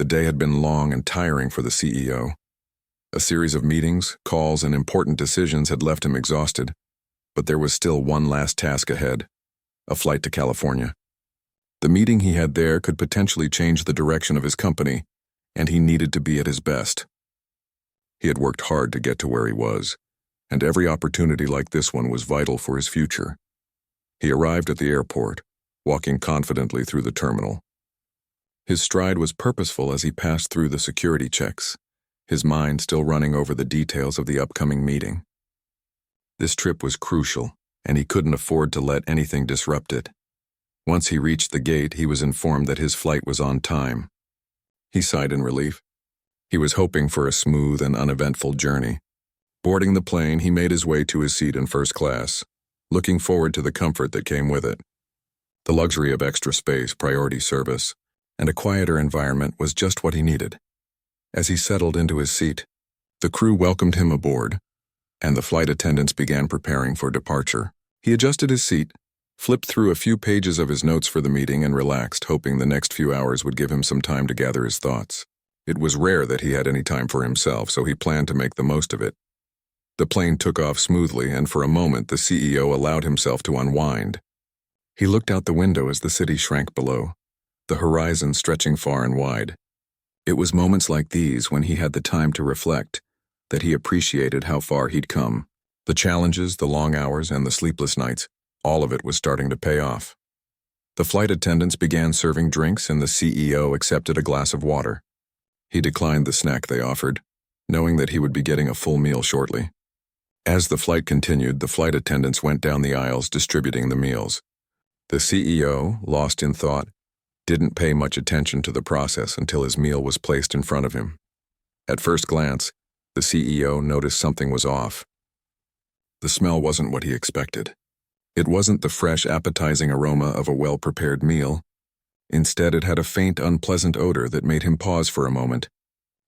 day had been long and tiring for the CEO. A series of meetings, calls, and important decisions had left him exhausted, but there was still one last task ahead: a flight to California. The meeting he had there could potentially change the direction of his company, and he needed to be at his best. He had worked hard to get to where he was, and every opportunity like this one was vital for his future. He arrived at the airport, walking confidently through the terminal. His stride was purposeful as he passed through the security checks, his mind still running over the details of the upcoming meeting. This trip was crucial, and he couldn't afford to let anything disrupt it. Once he reached the gate, he was informed that his flight was on time. He sighed in relief. He was hoping for a smooth and uneventful journey. Boarding the plane, he made his way to his seat in first class, looking forward to the comfort that came with it. The luxury of extra space, priority service, and a quieter environment was just what he needed. As he settled into his seat, the crew welcomed him aboard, and the flight attendants began preparing for departure. He adjusted his seat, flipped through a few pages of his notes for the meeting, and relaxed, hoping the next few hours would give him some time to gather his thoughts. It was rare that he had any time for himself, so he planned to make the most of it. The plane took off smoothly, and for a moment the CEO allowed himself to unwind. He looked out the window as the city shrank below, the horizon stretching far and wide. It was moments like these, when he had the time to reflect, that he appreciated how far he'd come. The challenges, the long hours, and the sleepless nights, all of it was starting to pay off. The flight attendants began serving drinks, and the CEO accepted a glass of water. He declined the snack they offered, knowing that he would be getting a full meal shortly. As the flight continued, the flight attendants went down the aisles distributing the meals. The CEO, lost in thought, didn't pay much attention to the process until his meal was placed in front of him. At first glance, the CEO noticed something was off. The smell wasn't what he expected. It wasn't the fresh, appetizing aroma of a well-prepared meal. Instead, it had a faint, unpleasant odor that made him pause for a moment.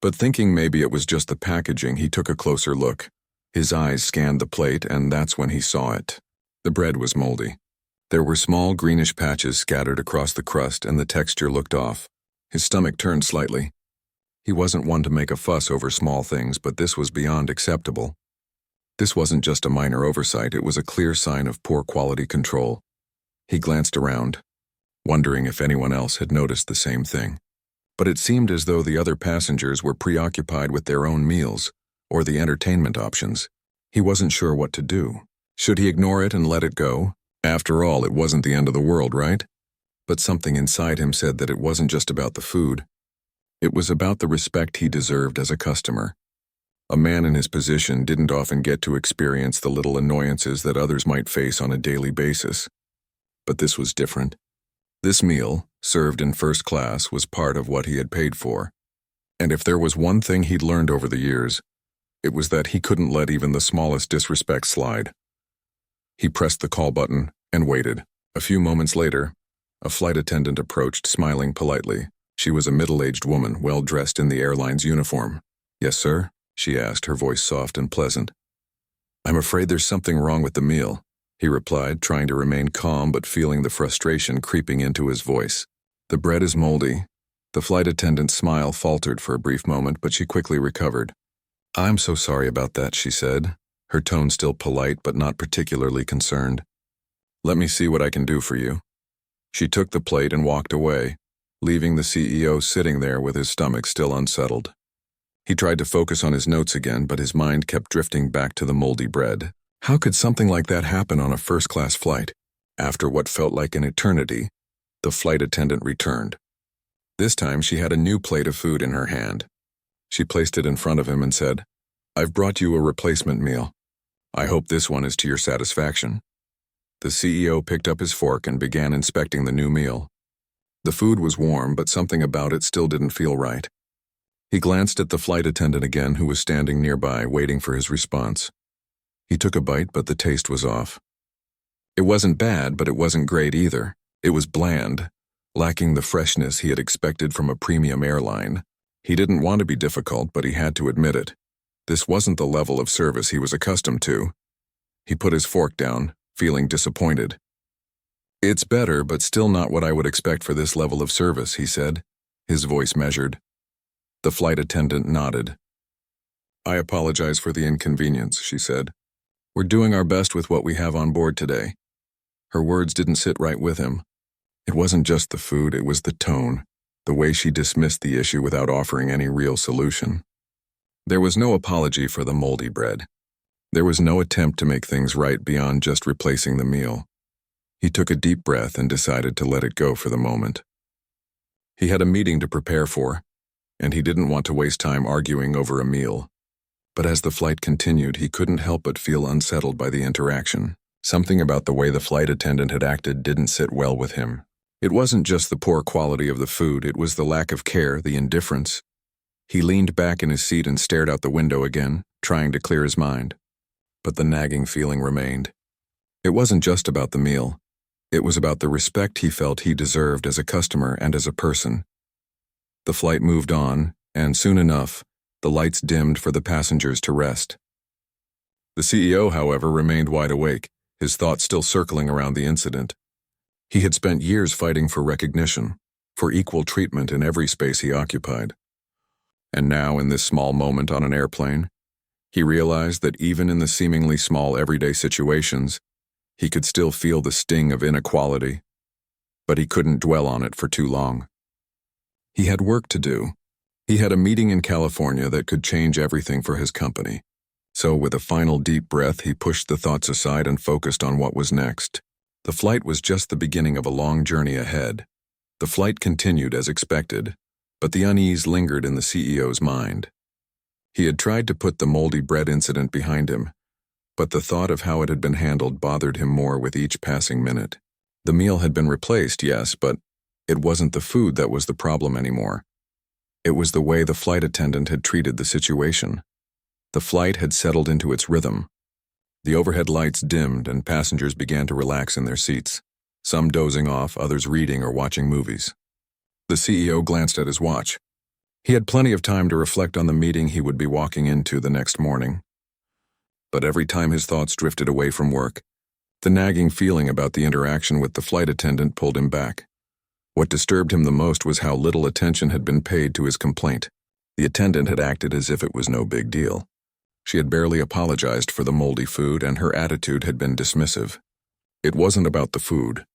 But thinking maybe it was just the packaging, he took a closer look. His eyes scanned the plate, and that's when he saw it. The bread was moldy. There were small greenish patches scattered across the crust, and the texture looked off. His stomach turned slightly. He wasn't one to make a fuss over small things, but this was beyond acceptable. This wasn't just a minor oversight, it was a clear sign of poor quality control. He glanced around, wondering if anyone else had noticed the same thing. But it seemed as though the other passengers were preoccupied with their own meals, or the entertainment options. He wasn't sure what to do. Should he ignore it and let it go? After all, it wasn't the end of the world, right? But something inside him said that it wasn't just about the food. It was about the respect he deserved as a customer. A man in his position didn't often get to experience the little annoyances that others might face on a daily basis. But this was different. This meal, served in first class, was part of what he had paid for. And if there was one thing he'd learned over the years, it was that he couldn't let even the smallest disrespect slide. He pressed the call button and waited. A few moments later, a flight attendant approached, smiling politely. She was a middle-aged woman, well-dressed in the airline's uniform. "Yes, sir?" she asked, her voice soft and pleasant. "I'm afraid there's something wrong with the meal," he replied, trying to remain calm but feeling the frustration creeping into his voice. "The bread is moldy." The flight attendant's smile faltered for a brief moment, but she quickly recovered. "I'm so sorry about that," she said, her tone still polite but not particularly concerned. "Let me see what I can do for you." She took the plate and walked away, leaving the CEO sitting there with his stomach still unsettled. He tried to focus on his notes again, but his mind kept drifting back to the moldy bread. How could something like that happen on a first-class flight? After what felt like an eternity, the flight attendant returned. This time she had a new plate of food in her hand. She placed it in front of him and said, "I've brought you a replacement meal. I hope this one is to your satisfaction." The CEO picked up his fork and began inspecting the new meal. The food was warm, but something about it still didn't feel right. He glanced at the flight attendant again, who was standing nearby, waiting for his response. He took a bite, but the taste was off. It wasn't bad, but it wasn't great either. It was bland, lacking the freshness he had expected from a premium airline. He didn't want to be difficult, but he had to admit it. This wasn't the level of service he was accustomed to. He put his fork down, feeling disappointed. "It's better, but still not what I would expect for this level of service," he said, his voice measured. The flight attendant nodded. "I apologize for the inconvenience," she said. "We're doing our best with what we have on board today." Her words didn't sit right with him. It wasn't just the food, it was the tone, the way she dismissed the issue without offering any real solution. There was no apology for the moldy bread. There was no attempt to make things right beyond just replacing the meal. He took a deep breath and decided to let it go for the moment. He had a meeting to prepare for, and he didn't want to waste time arguing over a meal. But as the flight continued, he couldn't help but feel unsettled by the interaction. Something about the way the flight attendant had acted didn't sit well with him. It wasn't just the poor quality of the food, it was the lack of care, the indifference. He leaned back in his seat and stared out the window again, trying to clear his mind. But the nagging feeling remained. It wasn't just about the meal. It was about the respect he felt he deserved as a customer and as a person. The flight moved on, and soon enough, the lights dimmed for the passengers to rest. The CEO, however, remained wide awake, his thoughts still circling around the incident. He had spent years fighting for recognition, for equal treatment in every space he occupied. And now, in this small moment on an airplane, he realized that even in the seemingly small everyday situations, he could still feel the sting of inequality, but he couldn't dwell on it for too long. He had work to do. He had a meeting in California that could change everything for his company. So with a final deep breath, he pushed the thoughts aside and focused on what was next. The flight was just the beginning of a long journey ahead. The flight continued as expected, but the unease lingered in the CEO's mind. He had tried to put the moldy bread incident behind him, but the thought of how it had been handled bothered him more with each passing minute. The meal had been replaced, yes, but it wasn't the food that was the problem anymore. It was the way the flight attendant had treated the situation. The flight had settled into its rhythm. The overhead lights dimmed and passengers began to relax in their seats, some dozing off, others reading or watching movies. The CEO glanced at his watch. He had plenty of time to reflect on the meeting he would be walking into the next morning. But every time his thoughts drifted away from work, the nagging feeling about the interaction with the flight attendant pulled him back. What disturbed him the most was how little attention had been paid to his complaint. The attendant had acted as if it was no big deal. She had barely apologized for the moldy food, and her attitude had been dismissive. It wasn't about the food.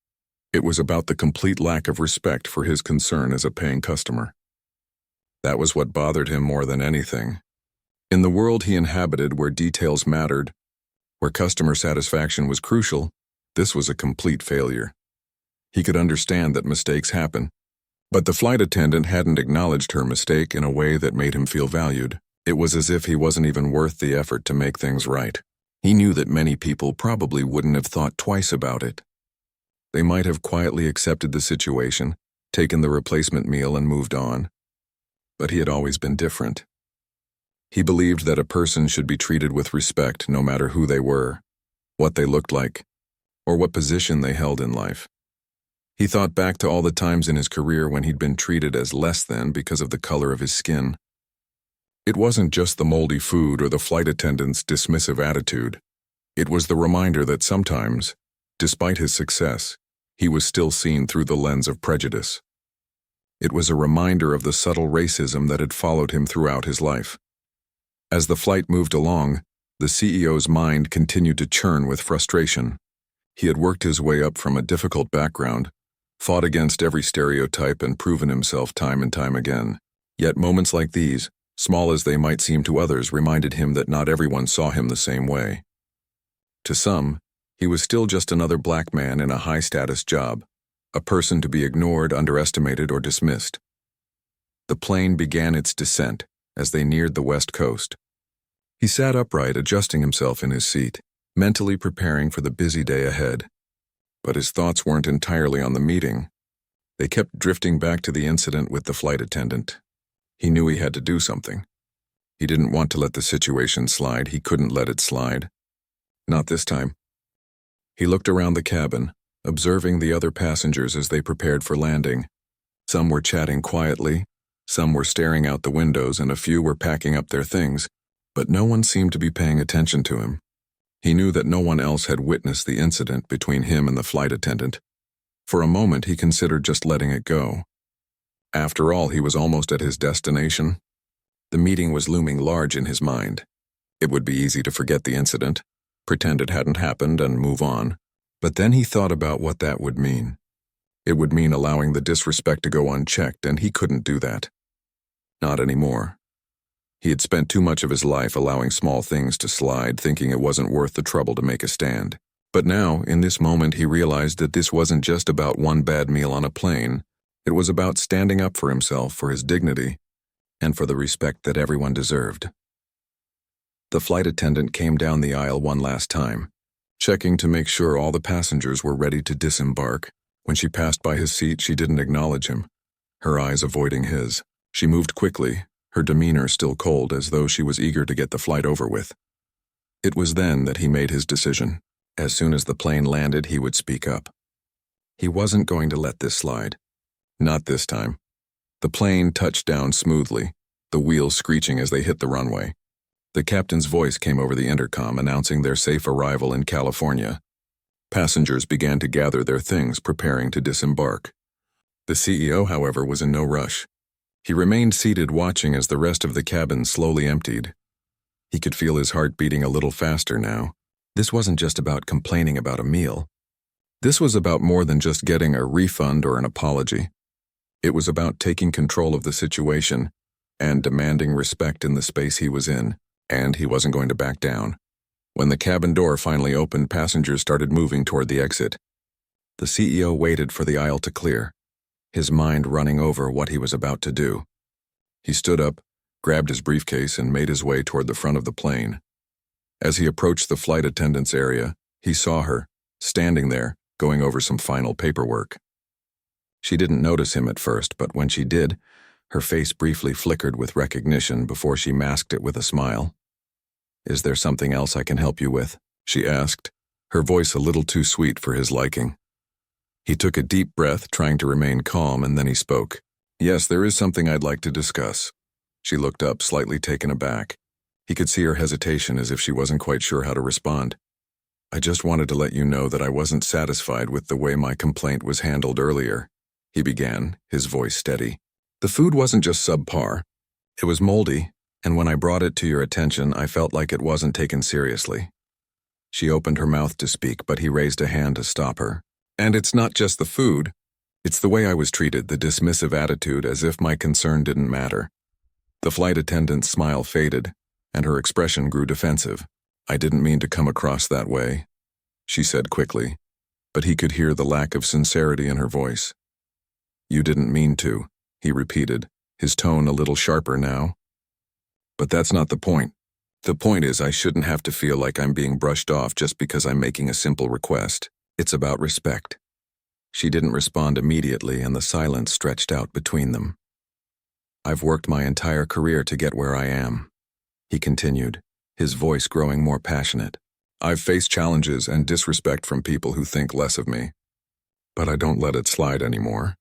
It was about the complete lack of respect for his concern as a paying customer. That was what bothered him more than anything. In the world he inhabited, where details mattered, where customer satisfaction was crucial, this was a complete failure. He could understand that mistakes happen, but the flight attendant hadn't acknowledged her mistake in a way that made him feel valued. It was as if he wasn't even worth the effort to make things right. He knew that many people probably wouldn't have thought twice about it. They might have quietly accepted the situation, taken the replacement meal and moved on. But he had always been different. He believed that a person should be treated with respect no matter who they were, what they looked like, or what position they held in life. He thought back to all the times in his career when he'd been treated as less than because of the color of his skin. It wasn't just the moldy food or the flight attendant's dismissive attitude. It was the reminder that sometimes, despite his success, he was still seen through the lens of prejudice. It was a reminder of the subtle racism that had followed him throughout his life. As the flight moved along, the CEO's mind continued to churn with frustration. He had worked his way up from a difficult background, fought against every stereotype and proven himself time and time again. Yet moments like these, small as they might seem to others, reminded him that not everyone saw him the same way. To some, he was still just another black man in a high-status job, a person to be ignored, underestimated, or dismissed. The plane began its descent as they neared the West Coast. He sat upright, adjusting himself in his seat, mentally preparing for the busy day ahead. But his thoughts weren't entirely on the meeting. They kept drifting back to the incident with the flight attendant. He knew he had to do something. He didn't want to let the situation slide. He couldn't let it slide. Not this time. He looked around the cabin, observing the other passengers as they prepared for landing. Some were chatting quietly, some were staring out the windows, and a few were packing up their things, but no one seemed to be paying attention to him. He knew that no one else had witnessed the incident between him and the flight attendant. For a moment, he considered just letting it go. After all, he was almost at his destination. The meeting was looming large in his mind. It would be easy to forget the incident, pretend it hadn't happened, and move on. But then he thought about what that would mean. It would mean allowing the disrespect to go unchecked, and he couldn't do that. Not anymore. He had spent too much of his life allowing small things to slide, thinking it wasn't worth the trouble to make a stand. But now, in this moment, he realized that this wasn't just about one bad meal on a plane. It was about standing up for himself, for his dignity, and for the respect that everyone deserved. The flight attendant came down the aisle one last time, checking to make sure all the passengers were ready to disembark. When she passed by his seat, she didn't acknowledge him, her eyes avoiding his. She moved quickly, her demeanor still cold, as though she was eager to get the flight over with. It was then that he made his decision. As soon as the plane landed, he would speak up. He wasn't going to let this slide. Not this time. The plane touched down smoothly, the wheels screeching as they hit the runway. The captain's voice came over the intercom announcing their safe arrival in California. Passengers began to gather their things, preparing to disembark. The CEO, however, was in no rush. He remained seated, watching as the rest of the cabin slowly emptied. He could feel his heart beating a little faster now. This wasn't just about complaining about a meal. This was about more than just getting a refund or an apology. It was about taking control of the situation and demanding respect in the space he was in, and he wasn't going to back down. When the cabin door finally opened, passengers started moving toward the exit. The CEO waited for the aisle to clear, his mind running over what he was about to do. He stood up, grabbed his briefcase, and made his way toward the front of the plane. As he approached the flight attendant's area, he saw her, standing there, going over some final paperwork. She didn't notice him at first, but when she did, her face briefly flickered with recognition before she masked it with a smile. "Is there something else I can help you with?" she asked, her voice a little too sweet for his liking. He took a deep breath, trying to remain calm, and then he spoke. "Yes, there is something I'd like to discuss." She looked up, slightly taken aback. He could see her hesitation, as if she wasn't quite sure how to respond. "I just wanted to let you know that I wasn't satisfied with the way my complaint was handled earlier," he began, his voice steady. "The food wasn't just subpar. It was moldy, and when I brought it to your attention, I felt like it wasn't taken seriously." She opened her mouth to speak, but he raised a hand to stop her. "And it's not just the food. It's the way I was treated, the dismissive attitude, as if my concern didn't matter." The flight attendant's smile faded, and her expression grew defensive. "I didn't mean to come across that way," she said quickly, but he could hear the lack of sincerity in her voice. "You didn't mean to," he repeated, his tone a little sharper now. "But that's not the point. The point is I shouldn't have to feel like I'm being brushed off just because I'm making a simple request. It's about respect." She didn't respond immediately, and the silence stretched out between them. "I've worked my entire career to get where I am," he continued, his voice growing more passionate. "I've faced challenges and disrespect from people who think less of me. But I don't let it slide anymore.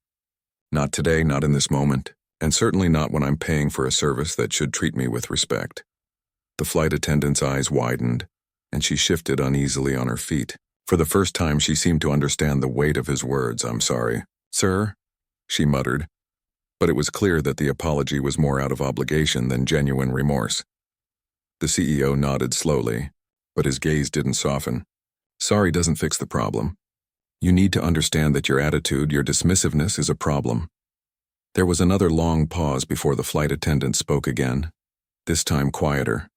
Not today, not in this moment, and certainly not when I'm paying for a service that should treat me with respect." The flight attendant's eyes widened, and she shifted uneasily on her feet. For the first time, she seemed to understand the weight of his words. "I'm sorry, sir," she muttered, but it was clear that the apology was more out of obligation than genuine remorse. The CEO nodded slowly, but his gaze didn't soften. "Sorry doesn't fix the problem. You need to understand that your attitude, your dismissiveness, is a problem." There was another long pause before the flight attendant spoke again, this time quieter.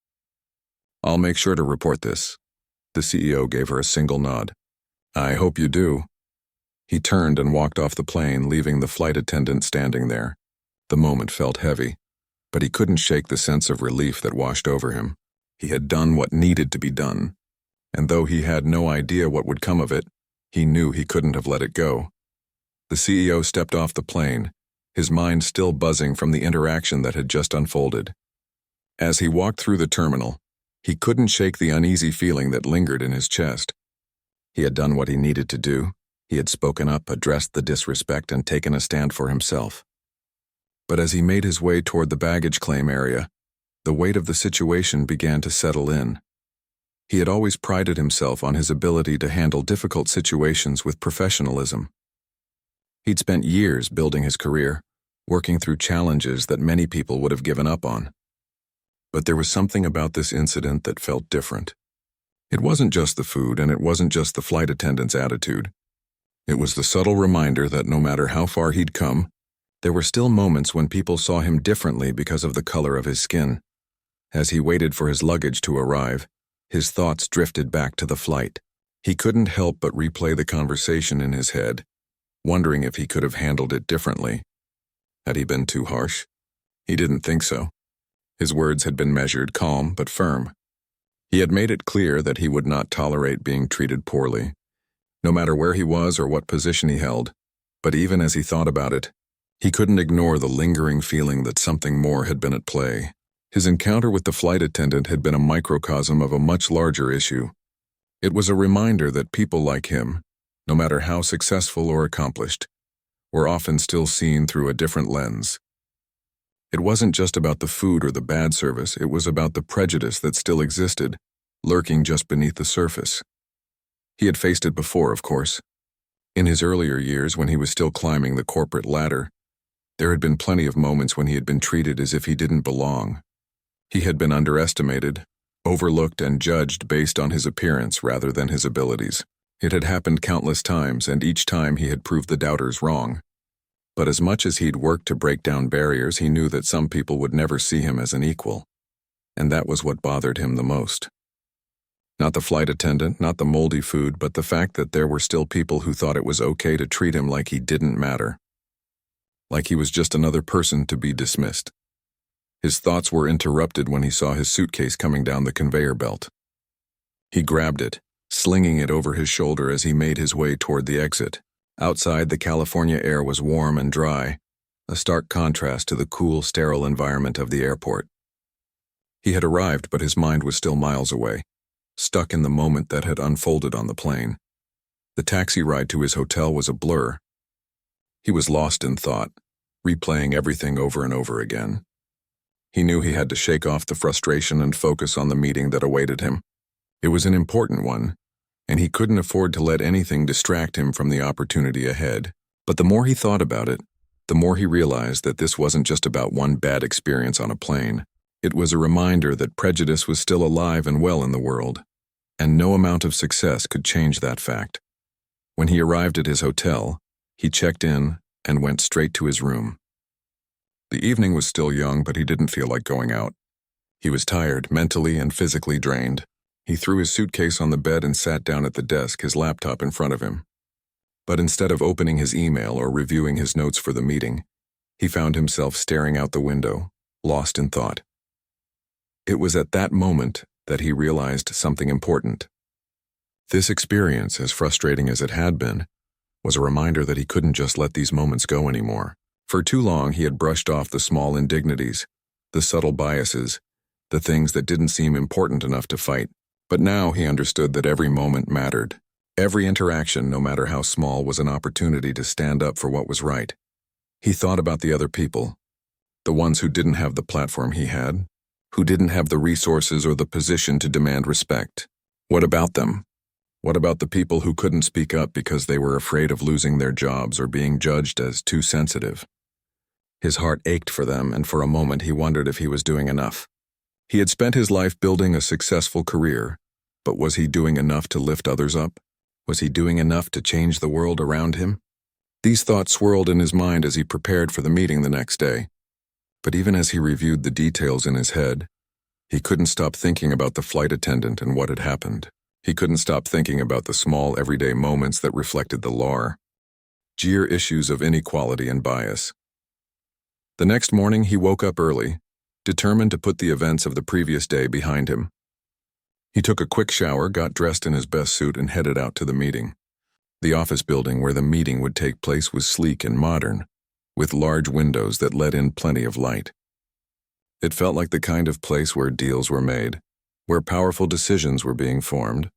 "I'll make sure to report this." The CEO gave her a single nod. "I hope you do." He turned and walked off the plane, leaving the flight attendant standing there. The moment felt heavy, but he couldn't shake the sense of relief that washed over him. He had done what needed to be done, and though he had no idea what would come of it, he knew he couldn't have let it go. The CEO stepped off the plane, his mind still buzzing from the interaction that had just unfolded. As he walked through the terminal, he couldn't shake the uneasy feeling that lingered in his chest. He had done what he needed to do. He had spoken up, addressed the disrespect, and taken a stand for himself. But as he made his way toward the baggage claim area, the weight of the situation began to settle in. He had always prided himself on his ability to handle difficult situations with professionalism. He'd spent years building his career, working through challenges that many people would have given up on. But there was something about this incident that felt different. It wasn't just the food, and it wasn't just the flight attendant's attitude. It was the subtle reminder that no matter how far he'd come, there were still moments when people saw him differently because of the color of his skin. As he waited for his luggage to arrive, his thoughts drifted back to the flight. He couldn't help but replay the conversation in his head, wondering if he could have handled it differently. Had he been too harsh? He didn't think so. His words had been measured, calm, but firm. He had made it clear that he would not tolerate being treated poorly, no matter where he was or what position he held. But even as he thought about it, he couldn't ignore the lingering feeling that something more had been at play. His encounter with the flight attendant had been a microcosm of a much larger issue. It was a reminder that people like him, no matter how successful or accomplished, were often still seen through a different lens. It wasn't just about the food or the bad service, it was about the prejudice that still existed, lurking just beneath the surface. He had faced it before, of course. In his earlier years, when he was still climbing the corporate ladder, there had been plenty of moments when he had been treated as if he didn't belong. He had been underestimated, overlooked, and judged based on his appearance rather than his abilities. It had happened countless times, and each time he had proved the doubters wrong. But as much as he'd worked to break down barriers, he knew that some people would never see him as an equal. And that was what bothered him the most. Not the flight attendant, not the moldy food, but the fact that there were still people who thought it was okay to treat him like he didn't matter. Like he was just another person to be dismissed. His thoughts were interrupted when he saw his suitcase coming down the conveyor belt. He grabbed it, slinging it over his shoulder as he made his way toward the exit. Outside, the California air was warm and dry, a stark contrast to the cool, sterile environment of the airport. He had arrived, but his mind was still miles away, stuck in the moment that had unfolded on the plane. The taxi ride to his hotel was a blur. He was lost in thought, replaying everything over and over again. He knew he had to shake off the frustration and focus on the meeting that awaited him. It was an important one, and he couldn't afford to let anything distract him from the opportunity ahead. But the more he thought about it, the more he realized that this wasn't just about one bad experience on a plane. It was a reminder that prejudice was still alive and well in the world, and no amount of success could change that fact. When he arrived at his hotel, he checked in and went straight to his room. The evening was still young, but he didn't feel like going out. He was tired, mentally and physically drained. He threw his suitcase on the bed and sat down at the desk, his laptop in front of him. But instead of opening his email or reviewing his notes for the meeting, he found himself staring out the window, lost in thought. It was at that moment that he realized something important. This experience, as frustrating as it had been, was a reminder that he couldn't just let these moments go anymore. For too long, he had brushed off the small indignities, the subtle biases, the things that didn't seem important enough to fight. But now he understood that every moment mattered. Every interaction, no matter how small, was an opportunity to stand up for what was right. He thought about the other people, the ones who didn't have the platform he had, who didn't have the resources or the position to demand respect. What about them? What about the people who couldn't speak up because they were afraid of losing their jobs or being judged as too sensitive? His heart ached for them, and for a moment he wondered if he was doing enough. He had spent his life building a successful career, but was he doing enough to lift others up? Was he doing enough to change the world around him? These thoughts swirled in his mind as he prepared for the meeting the next day. But even as he reviewed the details in his head, he couldn't stop thinking about the flight attendant and what had happened. He couldn't stop thinking about the small, everyday moments that reflected the larger issues of inequality and bias. The next morning, he woke up early, determined to put the events of the previous day behind him. He took a quick shower, got dressed in his best suit, and headed out to the meeting. The office building where the meeting would take place was sleek and modern, with large windows that let in plenty of light. It felt like the kind of place where deals were made, where powerful decisions were being formed,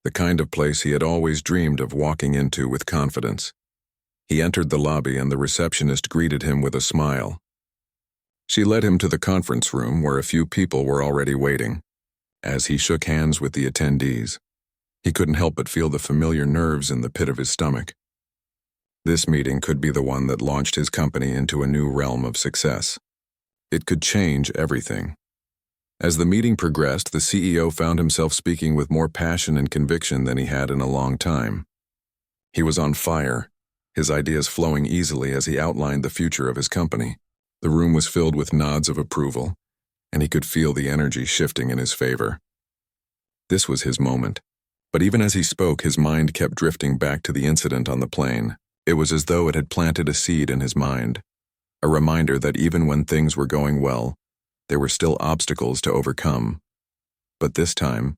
the kind of place he had always dreamed of walking into with confidence. He entered the lobby and the receptionist greeted him with a smile. She led him to the conference room where a few people were already waiting. As he shook hands with the attendees, he couldn't help but feel the familiar nerves in the pit of his stomach. This meeting could be the one that launched his company into a new realm of success. It could change everything. As the meeting progressed, the CEO found himself speaking with more passion and conviction than he had in a long time. He was on fire, his ideas flowing easily as he outlined the future of his company. The room was filled with nods of approval, and he could feel the energy shifting in his favor. This was his moment. But even as he spoke, his mind kept drifting back to the incident on the plane. It was as though it had planted a seed in his mind, a reminder that even when things were going well, there were still obstacles to overcome. But this time,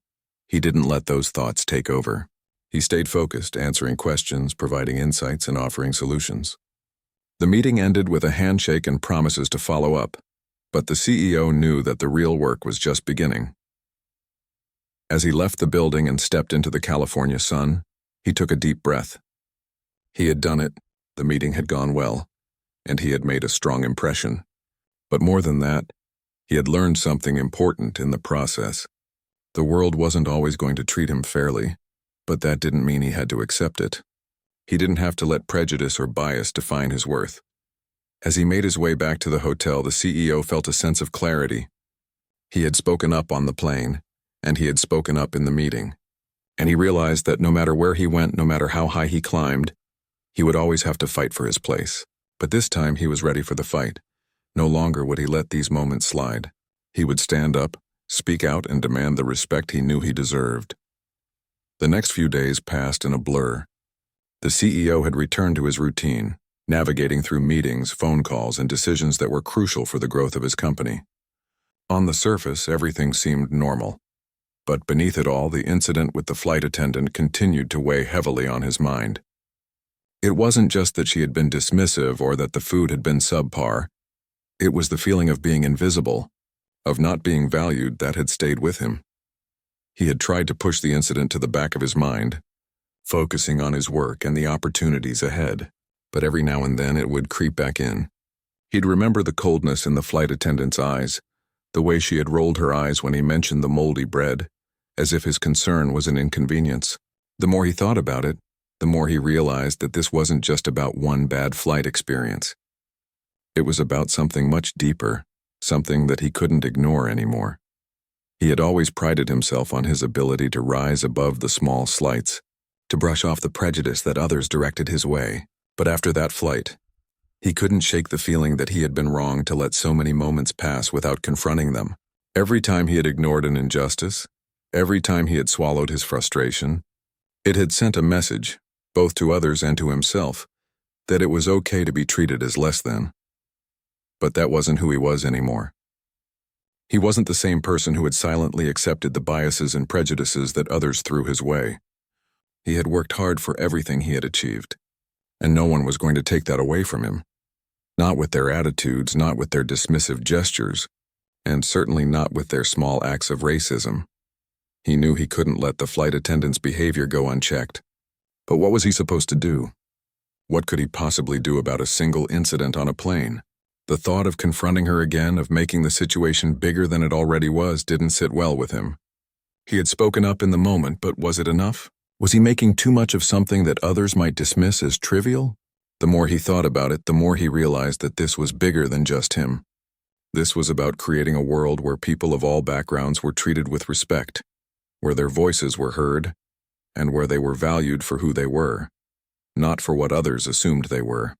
he didn't let those thoughts take over. He stayed focused, answering questions, providing insights, and offering solutions. The meeting ended with a handshake and promises to follow up, but the CEO knew that the real work was just beginning. As he left the building and stepped into the California sun, he took a deep breath. He had done it, the meeting had gone well, and he had made a strong impression. But more than that, he had learned something important in the process. The world wasn't always going to treat him fairly, but that didn't mean he had to accept it. He didn't have to let prejudice or bias define his worth. As he made his way back to the hotel, the CEO felt a sense of clarity. He had spoken up on the plane, and he had spoken up in the meeting. And he realized that no matter where he went, no matter how high he climbed, he would always have to fight for his place. But this time he was ready for the fight. No longer would he let these moments slide. He would stand up, speak out, and demand the respect he knew he deserved. The next few days passed in a blur. The CEO had returned to his routine, navigating through meetings, phone calls, and decisions that were crucial for the growth of his company. On the surface, everything seemed normal. But beneath it all, the incident with the flight attendant continued to weigh heavily on his mind. It wasn't just that she had been dismissive or that the food had been subpar. It was the feeling of being invisible, of not being valued, that had stayed with him. He had tried to push the incident to the back of his mind, focusing on his work and the opportunities ahead, but every now and then it would creep back in. He'd remember the coldness in the flight attendant's eyes, the way she had rolled her eyes when he mentioned the moldy bread, as if his concern was an inconvenience. The more he thought about it, the more he realized that this wasn't just about one bad flight experience. It was about something much deeper, something that he couldn't ignore anymore. He had always prided himself on his ability to rise above the small slights, to brush off the prejudice that others directed his way. But after that flight, he couldn't shake the feeling that he had been wrong to let so many moments pass without confronting them. Every time he had ignored an injustice, every time he had swallowed his frustration, it had sent a message, both to others and to himself, that it was okay to be treated as less than. But that wasn't who he was anymore. He wasn't the same person who had silently accepted the biases and prejudices that others threw his way. He had worked hard for everything he had achieved, and no one was going to take that away from him. Not with their attitudes, not with their dismissive gestures, and certainly not with their small acts of racism. He knew he couldn't let the flight attendant's behavior go unchecked. But what was he supposed to do? What could he possibly do about a single incident on a plane? The thought of confronting her again, of making the situation bigger than it already was, didn't sit well with him. He had spoken up in the moment, but was it enough? Was he making too much of something that others might dismiss as trivial? The more he thought about it, the more he realized that this was bigger than just him. This was about creating a world where people of all backgrounds were treated with respect, where their voices were heard, and where they were valued for who they were, not for what others assumed they were.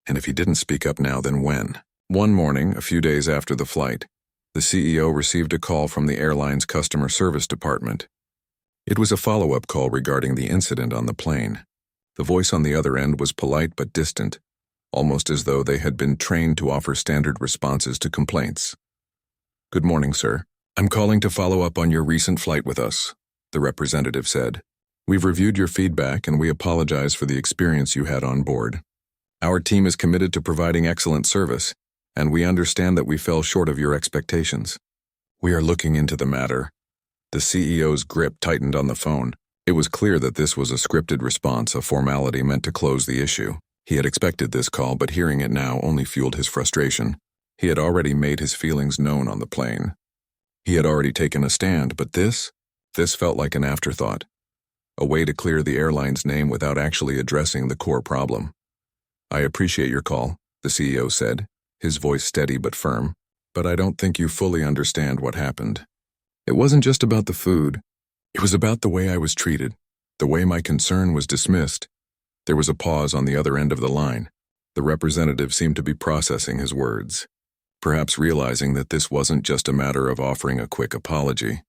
And if he didn't speak up now, then when? One morning, a few days after the flight, the CEO received a call from the airline's customer service department. It was a follow-up call regarding the incident on the plane. The voice on the other end was polite but distant, almost as though they had been trained to offer standard responses to complaints. "Good morning, sir. I'm calling to follow up on your recent flight with us," the representative said. "We've reviewed your feedback and we apologize for the experience you had on board. Our team is committed to providing excellent service, and we understand that we fell short of your expectations. We are looking into the matter." The CEO's grip tightened on the phone. It was clear that this was a scripted response, a formality meant to close the issue. He had expected this call, but hearing it now only fueled his frustration. He had already made his feelings known on the plane. He had already taken a stand, but this felt like an afterthought, a way to clear the airline's name without actually addressing the core problem. "I appreciate your call," the CEO said, his voice steady but firm. but I don't think you fully understand what happened. It wasn't just about the food. It was about the way I was treated, the way my concern was dismissed. There was a pause on the other end of the line. The representative seemed to be processing his words, perhaps realizing that this wasn't just a matter of offering a quick apology.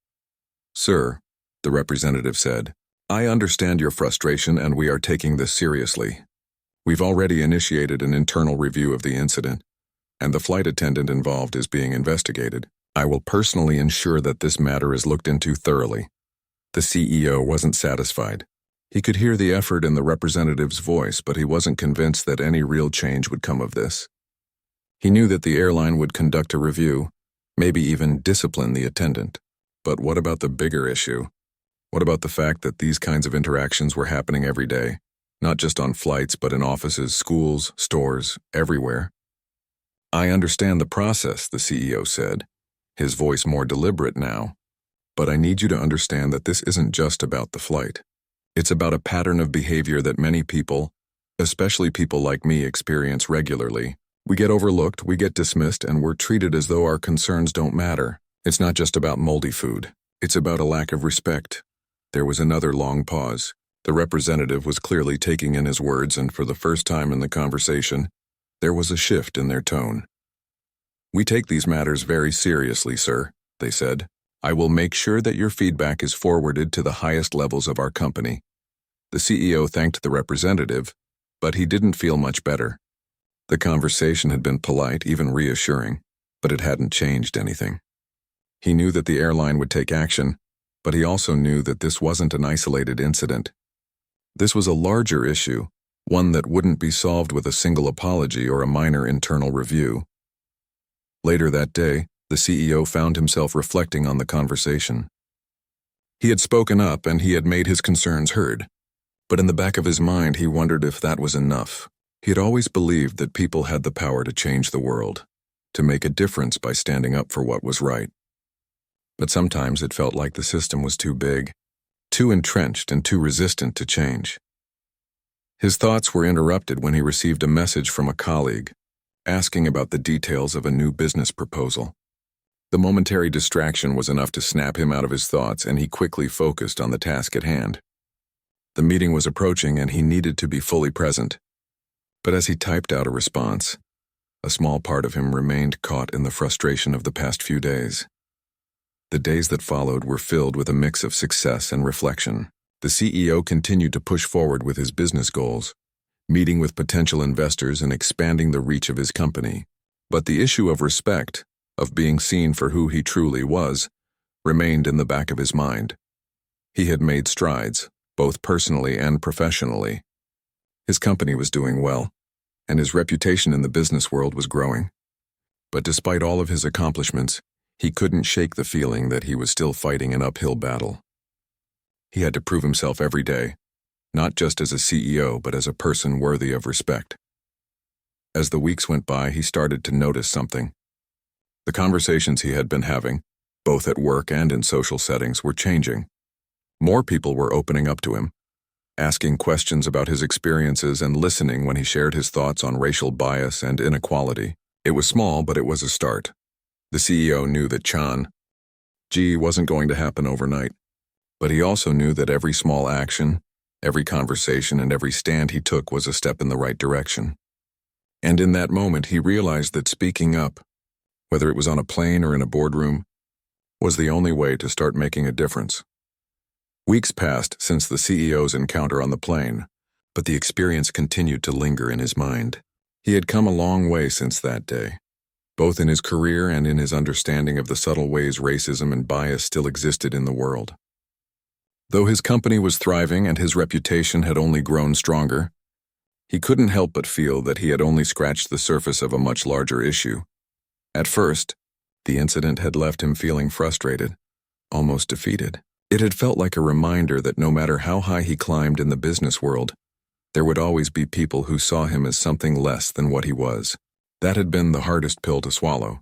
"Sir," the representative said, "I understand your frustration and we are taking this seriously. We've already initiated an internal review of the incident, and the flight attendant involved is being investigated. I will personally ensure that this matter is looked into thoroughly." The CEO wasn't satisfied. He could hear the effort in the representative's voice, but he wasn't convinced that any real change would come of this. He knew that the airline would conduct a review, maybe even discipline the attendant. But what about the bigger issue? What about the fact that these kinds of interactions were happening every day, not just on flights but in offices, schools, stores, everywhere? "I understand the process," the CEO said, his voice more deliberate now. "But I need you to understand that this isn't just about the flight. It's about a pattern of behavior that many people, especially people like me, experience regularly. We get overlooked, we get dismissed, and we're treated as though our concerns don't matter. It's not just about moldy food. It's about a lack of respect." There was another long pause. The representative was clearly taking in his words, and for the first time in the conversation, there was a shift in their tone. "We take these matters very seriously, sir," they said. "I will make sure that your feedback is forwarded to the highest levels of our company." The CEO thanked the representative, but he didn't feel much better. The conversation had been polite, even reassuring, but it hadn't changed anything. He knew that the airline would take action, but he also knew that this wasn't an isolated incident. This was a larger issue, one that wouldn't be solved with a single apology or a minor internal review. Later that day, the CEO found himself reflecting on the conversation. He had spoken up and he had made his concerns heard, but in the back of his mind he wondered if that was enough. He had always believed that people had the power to change the world, to make a difference by standing up for what was right. But sometimes it felt like the system was too big, too entrenched and too resistant to change. His thoughts were interrupted when he received a message from a colleague, asking about the details of a new business proposal. The momentary distraction was enough to snap him out of his thoughts, and he quickly focused on the task at hand. The meeting was approaching and he needed to be fully present. But as he typed out a response, a small part of him remained caught in the frustration of the past few days. The days that followed were filled with a mix of success and reflection. The CEO continued to push forward with his business goals, meeting with potential investors and expanding the reach of his company. But the issue of respect, of being seen for who he truly was, remained in the back of his mind. He had made strides, both personally and professionally. His company was doing well, and his reputation in the business world was growing. But despite all of his accomplishments, he couldn't shake the feeling that he was still fighting an uphill battle. He had to prove himself every day, not just as a CEO, but as a person worthy of respect. As the weeks went by, he started to notice something. The conversations he had been having, both at work and in social settings, were changing. More people were opening up to him, asking questions about his experiences and listening when he shared his thoughts on racial bias and inequality. It was small, but it was a start. The CEO knew that change wasn't going to happen overnight, but he also knew that every small action, every conversation, and every stand he took was a step in the right direction. And in that moment, he realized that speaking up, whether it was on a plane or in a boardroom, was the only way to start making a difference. Weeks passed since the CEO's encounter on the plane, but the experience continued to linger in his mind. He had come a long way since that day, both in his career and in his understanding of the subtle ways racism and bias still existed in the world. Though his company was thriving and his reputation had only grown stronger, he couldn't help but feel that he had only scratched the surface of a much larger issue. At first, the incident had left him feeling frustrated, almost defeated. It had felt like a reminder that no matter how high he climbed in the business world, there would always be people who saw him as something less than what he was. That had been the hardest pill to swallow,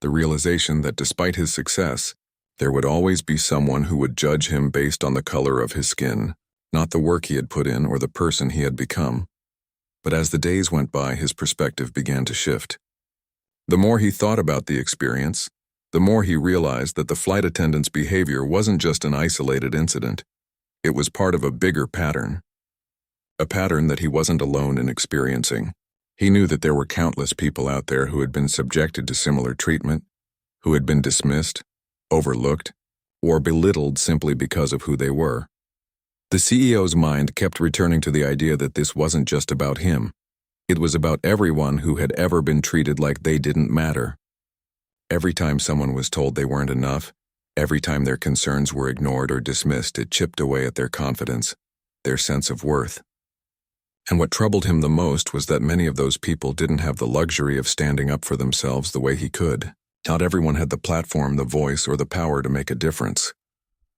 the realization that despite his success, there would always be someone who would judge him based on the color of his skin, not the work he had put in or the person he had become. But as the days went by, his perspective began to shift. The more he thought about the experience, the more he realized that the flight attendant's behavior wasn't just an isolated incident. It was part of a bigger pattern. A pattern that he wasn't alone in experiencing. He knew that there were countless people out there who had been subjected to similar treatment, who had been dismissed, overlooked, or belittled simply because of who they were. The CEO's mind kept returning to the idea that this wasn't just about him. It was about everyone who had ever been treated like they didn't matter. Every time someone was told they weren't enough, every time their concerns were ignored or dismissed, it chipped away at their confidence, their sense of worth. And what troubled him the most was that many of those people didn't have the luxury of standing up for themselves the way he could. Not everyone had the platform, the voice, or the power to make a difference.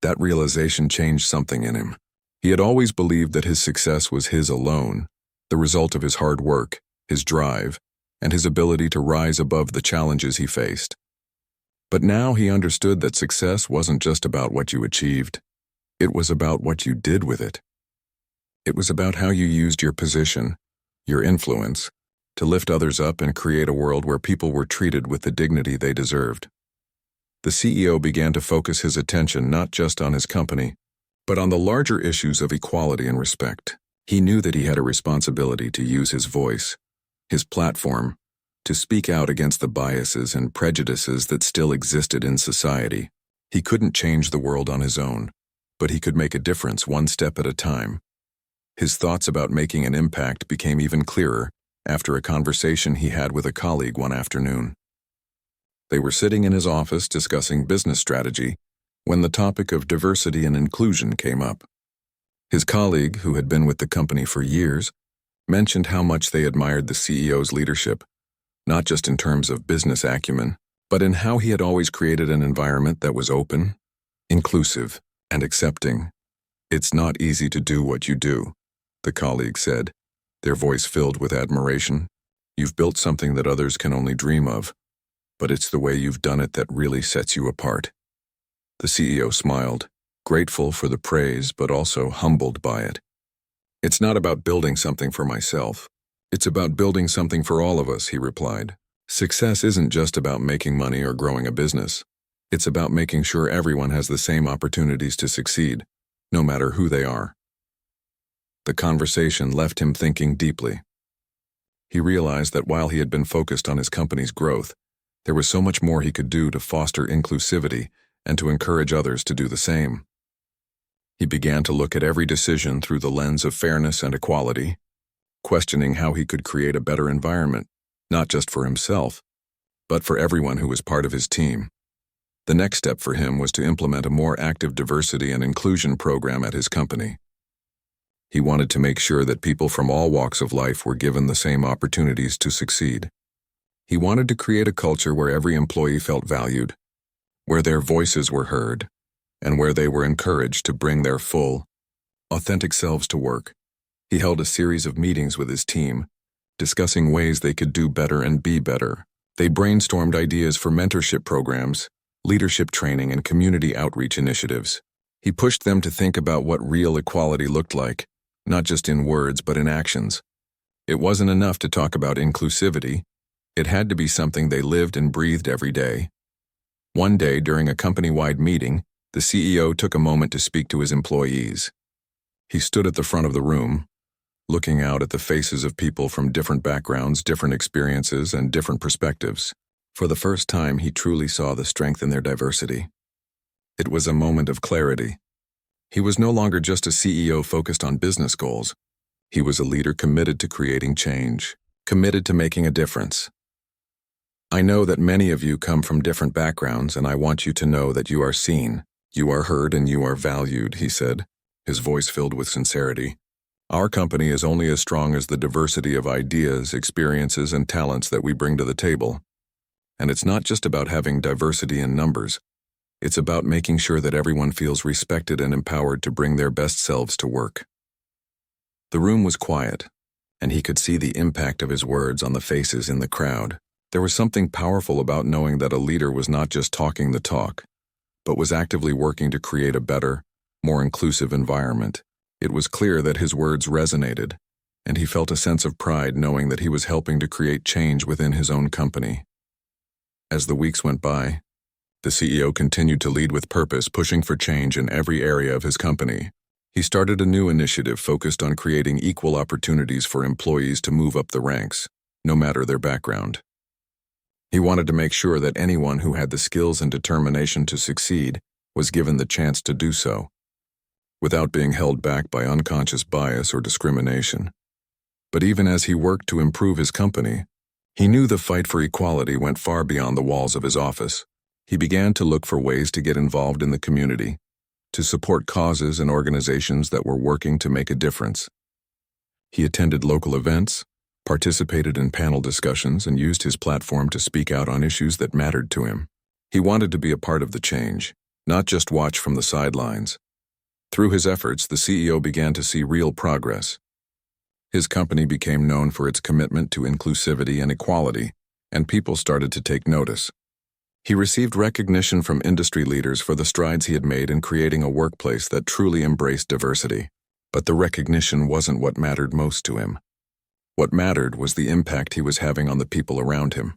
That realization changed something in him. He had always believed that his success was his alone, the result of his hard work, his drive, and his ability to rise above the challenges he faced. But now he understood that success wasn't just about what you achieved. It was about what you did with it. It was about how you used your position, your influence, to lift others up and create a world where people were treated with the dignity they deserved. The CEO began to focus his attention not just on his company, but on the larger issues of equality and respect. He knew that he had a responsibility to use his voice, his platform, to speak out against the biases and prejudices that still existed in society. He couldn't change the world on his own, but he could make a difference one step at a time. His thoughts about making an impact became even clearer after a conversation he had with a colleague one afternoon. They were sitting in his office discussing business strategy when the topic of diversity and inclusion came up. His colleague, who had been with the company for years, mentioned how much they admired the CEO's leadership, not just in terms of business acumen, but in how he had always created an environment that was open, inclusive, and accepting. "It's not easy to do what you do," the colleague said, their voice filled with admiration. "You've built something that others can only dream of, but it's the way you've done it that really sets you apart." The CEO smiled, grateful for the praise but also humbled by it. "It's not about building something for myself. It's about building something for all of us," he replied. "Success isn't just about making money or growing a business. It's about making sure everyone has the same opportunities to succeed, no matter who they are." The conversation left him thinking deeply. He realized that while he had been focused on his company's growth, there was so much more he could do to foster inclusivity and to encourage others to do the same. He began to look at every decision through the lens of fairness and equality, questioning how he could create a better environment, not just for himself, but for everyone who was part of his team. The next step for him was to implement a more active diversity and inclusion program at his company. He wanted to make sure that people from all walks of life were given the same opportunities to succeed. He wanted to create a culture where every employee felt valued, where their voices were heard, and where they were encouraged to bring their full, authentic selves to work. He held a series of meetings with his team, discussing ways they could do better and be better. They brainstormed ideas for mentorship programs, leadership training, and community outreach initiatives. He pushed them to think about what real equality looked like, not just in words but in actions. It wasn't enough to talk about inclusivity. It had to be something they lived and breathed every day. One day, during a company-wide meeting, the CEO took a moment to speak to his employees. He stood at the front of the room, looking out at the faces of people from different backgrounds, different experiences, and different perspectives. For the first time, he truly saw the strength in their diversity. It was a moment of clarity. He was no longer just a CEO focused on business goals. He was a leader committed to creating change, committed to making a difference. "I know that many of you come from different backgrounds, and I want you to know that you are seen, you are heard, and you are valued," he said, his voice filled with sincerity. "Our company is only as strong as the diversity of ideas, experiences, and talents that we bring to the table. And it's not just about having diversity in numbers. It's about making sure that everyone feels respected and empowered to bring their best selves to work." The room was quiet, and he could see the impact of his words on the faces in the crowd. There was something powerful about knowing that a leader was not just talking the talk, but was actively working to create a better, more inclusive environment. It was clear that his words resonated, and he felt a sense of pride knowing that he was helping to create change within his own company. As the weeks went by, the CEO continued to lead with purpose, pushing for change in every area of his company. He started a new initiative focused on creating equal opportunities for employees to move up the ranks, no matter their background. He wanted to make sure that anyone who had the skills and determination to succeed was given the chance to do so, without being held back by unconscious bias or discrimination. But even as he worked to improve his company, he knew the fight for equality went far beyond the walls of his office. He began to look for ways to get involved in the community, to support causes and organizations that were working to make a difference. He attended local events, participated in panel discussions, and used his platform to speak out on issues that mattered to him. He wanted to be a part of the change, not just watch from the sidelines. Through his efforts, the CEO began to see real progress. His company became known for its commitment to inclusivity and equality, and people started to take notice. He received recognition from industry leaders for the strides he had made in creating a workplace that truly embraced diversity. But the recognition wasn't what mattered most to him. What mattered was the impact he was having on the people around him,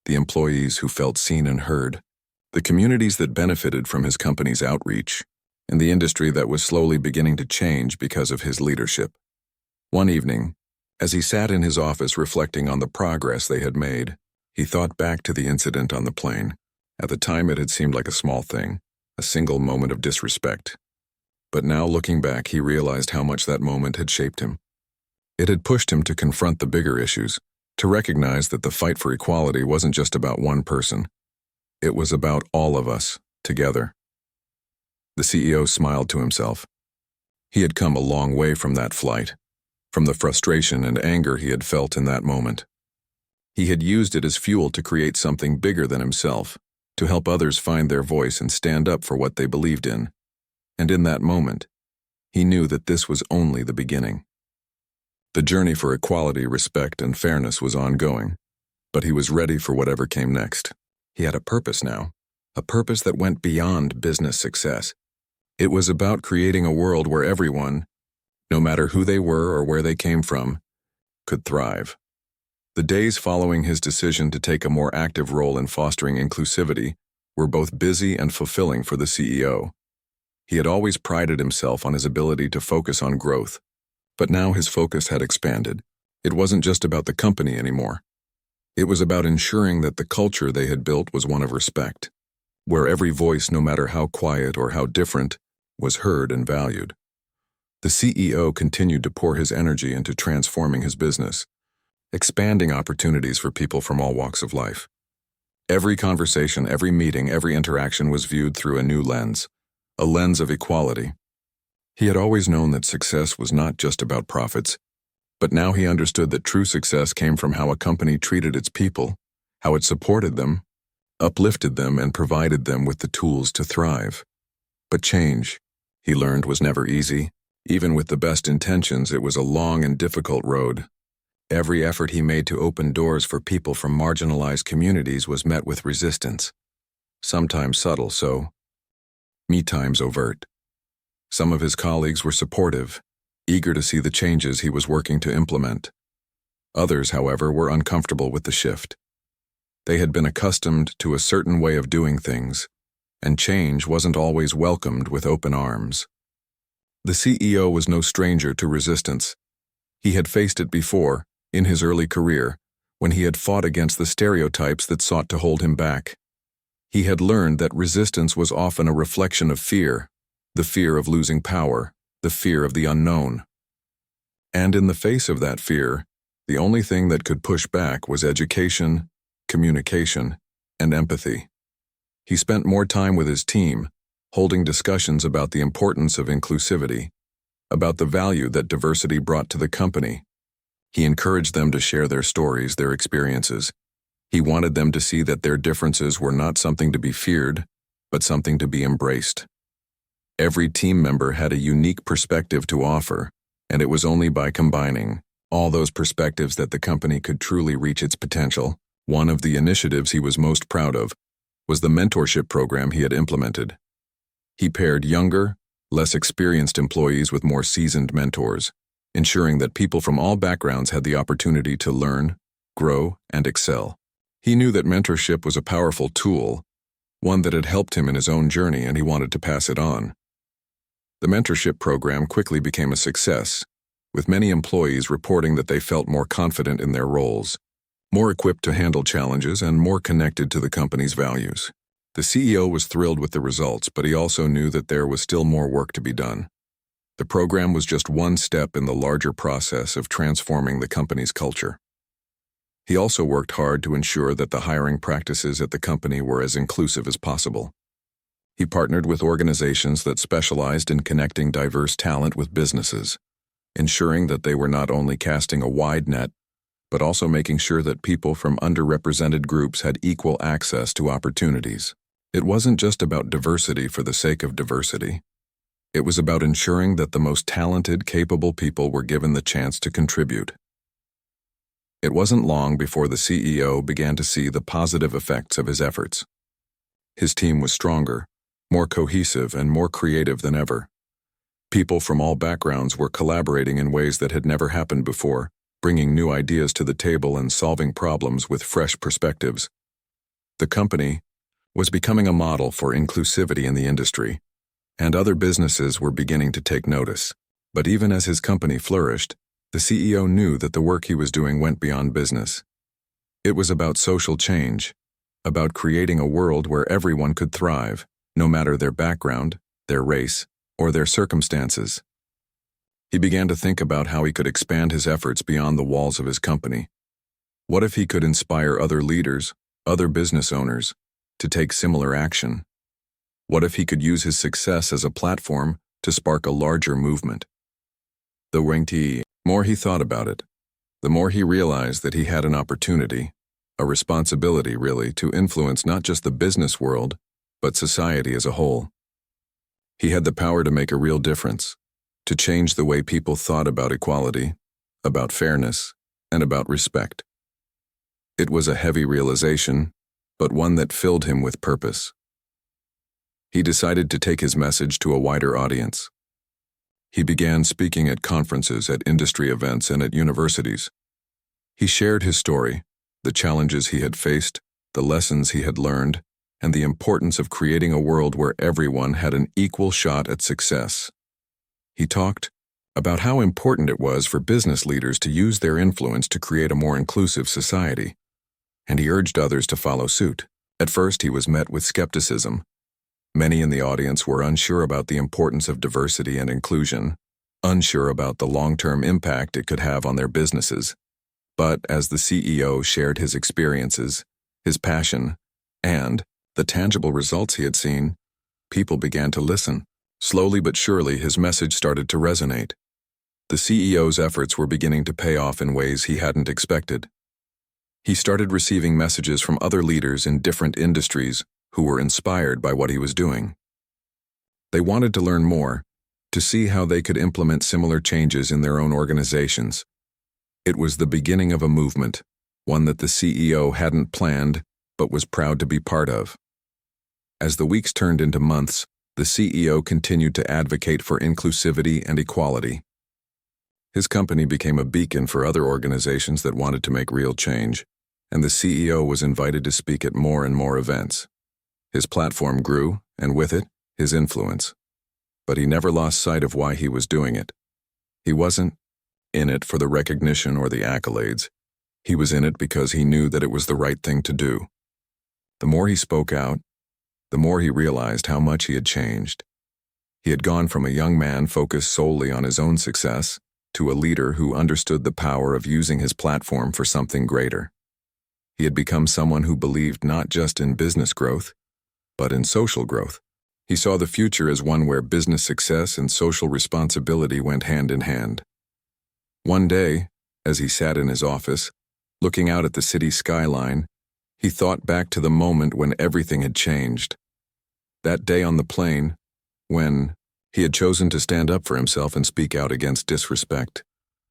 the employees who felt seen and heard, the communities that benefited from his company's outreach, and the industry that was slowly beginning to change because of his leadership. One evening, as he sat in his office reflecting on the progress they had made, he thought back to the incident on the plane. At the time, it had seemed like a small thing, a single moment of disrespect. But now, looking back, he realized how much that moment had shaped him. It had pushed him to confront the bigger issues, to recognize that the fight for equality wasn't just about one person. It was about all of us, together. The CEO smiled to himself. He had come a long way from that flight, from the frustration and anger he had felt in that moment. He had used it as fuel to create something bigger than himself, to help others find their voice and stand up for what they believed in. And in that moment, he knew that this was only the beginning. The journey for equality, respect, and fairness was ongoing, but he was ready for whatever came next. He had a purpose now, a purpose that went beyond business success. It was about creating a world where everyone, no matter who they were or where they came from, could thrive. The days following his decision to take a more active role in fostering inclusivity were both busy and fulfilling for the CEO. He had always prided himself on his ability to focus on growth, but now his focus had expanded. It wasn't just about the company anymore. It was about ensuring that the culture they had built was one of respect, where every voice, no matter how quiet or how different, was heard and valued. The CEO continued to pour his energy into transforming his business, expanding opportunities for people from all walks of life. Every conversation, every meeting, every interaction was viewed through a new lens, a lens of equality. He had always known that success was not just about profits, but now he understood that true success came from how a company treated its people, how it supported them, uplifted them, and provided them with the tools to thrive. But change, he learned, was never easy. Even with the best intentions, it was a long and difficult road. Every effort he made to open doors for people from marginalized communities was met with resistance, sometimes subtle, many times overt. Some of his colleagues were supportive, eager to see the changes he was working to implement. Others, however, were uncomfortable with the shift. They had been accustomed to a certain way of doing things, and change wasn't always welcomed with open arms. The CEO was no stranger to resistance. He had faced it before, in his early career, when he had fought against the stereotypes that sought to hold him back. He had learned that resistance was often a reflection of fear, the fear of losing power, the fear of the unknown. And in the face of that fear, the only thing that could push back was education, communication, and empathy. He spent more time with his team, holding discussions about the importance of inclusivity, about the value that diversity brought to the company. He encouraged them to share their stories, their experiences. He wanted them to see that their differences were not something to be feared, but something to be embraced. Every team member had a unique perspective to offer, and it was only by combining all those perspectives that the company could truly reach its potential. One of the initiatives he was most proud of was the mentorship program he had implemented. He paired younger, less experienced employees with more seasoned mentors, ensuring that people from all backgrounds had the opportunity to learn, grow, and excel. He knew that mentorship was a powerful tool, one that had helped him in his own journey, and he wanted to pass it on. The mentorship program quickly became a success, with many employees reporting that they felt more confident in their roles, more equipped to handle challenges, and more connected to the company's values. The CEO was thrilled with the results, but he also knew that there was still more work to be done. The program was just one step in the larger process of transforming the company's culture. He also worked hard to ensure that the hiring practices at the company were as inclusive as possible. He partnered with organizations that specialized in connecting diverse talent with businesses, ensuring that they were not only casting a wide net, but also making sure that people from underrepresented groups had equal access to opportunities. It wasn't just about diversity for the sake of diversity. It was about ensuring that the most talented, capable people were given the chance to contribute. It wasn't long before the CEO began to see the positive effects of his efforts. His team was stronger, more cohesive, and more creative than ever. People from all backgrounds were collaborating in ways that had never happened before, bringing new ideas to the table and solving problems with fresh perspectives. The company was becoming a model for inclusivity in the industry, and other businesses were beginning to take notice. But even as his company flourished, the CEO knew that the work he was doing went beyond business. It was about social change, about creating a world where everyone could thrive, no matter their background, their race, or their circumstances. He began to think about how he could expand his efforts beyond the walls of his company. What if he could inspire other leaders, other business owners, to take similar action? What if he could use his success as a platform to spark a larger movement? The more he thought about it, the more he realized that he had an opportunity, a responsibility really, to influence not just the business world, but society as a whole. He had the power to make a real difference, to change the way people thought about equality, about fairness, and about respect. It was a heavy realization, but one that filled him with purpose. He decided to take his message to a wider audience. He began speaking at conferences, at industry events, and at universities. He shared his story, the challenges he had faced, the lessons he had learned, and the importance of creating a world where everyone had an equal shot at success. He talked about how important it was for business leaders to use their influence to create a more inclusive society, and he urged others to follow suit. At first, he was met with skepticism. Many in the audience were unsure about the importance of diversity and inclusion, unsure about the long-term impact it could have on their businesses. But as the CEO shared his experiences, his passion, and the tangible results he had seen, people began to listen. Slowly but surely, his message started to resonate. The CEO's efforts were beginning to pay off in ways he hadn't expected. He started receiving messages from other leaders in different industries who were inspired by what he was doing. They wanted to learn more, to see how they could implement similar changes in their own organizations. It was the beginning of a movement, one that the CEO hadn't planned but was proud to be part of. As the weeks turned into months, the CEO continued to advocate for inclusivity and equality. His company became a beacon for other organizations that wanted to make real change, and the CEO was invited to speak at more and more events. His platform grew, and with it, his influence. But he never lost sight of why he was doing it. He wasn't in it for the recognition or the accolades. He was in it because he knew that it was the right thing to do. The more he spoke out, the more he realized how much he had changed. He had gone from a young man focused solely on his own success to a leader who understood the power of using his platform for something greater. He had become someone who believed not just in business growth, but in social growth. He saw the future as one where business success and social responsibility went hand in hand. One day, as he sat in his office, looking out at the city skyline, he thought back to the moment when everything had changed. That day on the plane, when he had chosen to stand up for himself and speak out against disrespect,